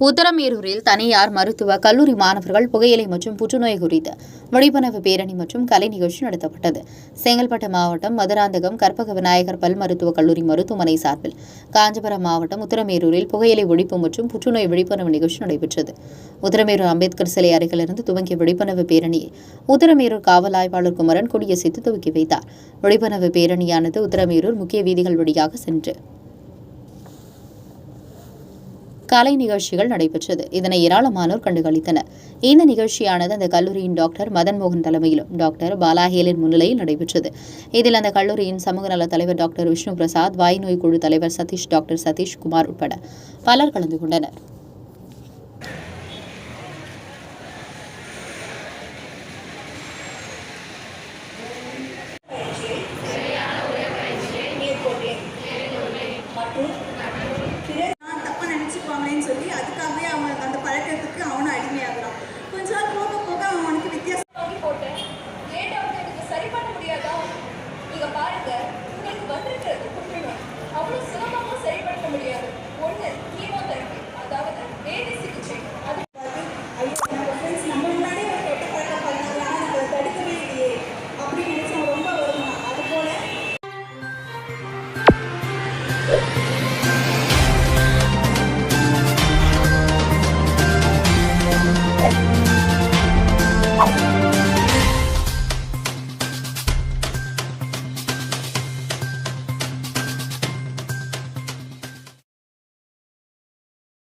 உத்தரமேரூரில் தனியார் மருத்துவ கல்லூரி மாணவர்கள் புகையிலை மற்றும் புற்றுநோய் குறித்த விழிப்புணர்வு பேரணி மற்றும் கலை நிகழ்ச்சி நடத்தப்பட்டது. செங்கல்பட்டு மாவட்டம் மதுராந்தகம் கற்பக விநாயகர் பல் மருத்துவக் கல்லூரி மருத்துவமனை சார்பில் காஞ்சிபுரம் மாவட்டம் உத்தரமேரூரில் புகையிலை ஒழிப்பு மற்றும் புற்றுநோய் விழிப்புணர்வு நிகழ்ச்சி நடைபெற்றது. உத்தரமேரூர் அம்பேத்கர் சிலை அருகிலிருந்து துவங்கிய விழிப்புணர்வு பேரணியை உத்தரமேரூர் காவல் ஆய்வாளர் குமரன் கொடியசைத்து துவக்கி வைத்தார். விழிப்புணர்வு பேரணியானது உத்தரமேரூர் முக்கிய வீதிகள் வழியாக சென்று கலை நிகழ்ச்சிகள் நடைபெற்றது. இதனை ஏராளமானோர் கண்டுகளித்தனர். இந்த நிகழ்ச்சியானது அந்த கல்லூரியின் டாக்டர் மதன்மோகன் தலைமையிலும் டாக்டர் பாலாஹேலின் முன்னிலையில் நடைபெற்றது. இதில் அந்த கல்லூரியின் சமூக நல தலைவர் டாக்டர் விஷ்ணு பிரசாத், வாய்நோய் குழு தலைவர் சதீஷ், டாக்டர் சதீஷ் குமார் உட்பட பலர் கலந்து கொண்டனர்.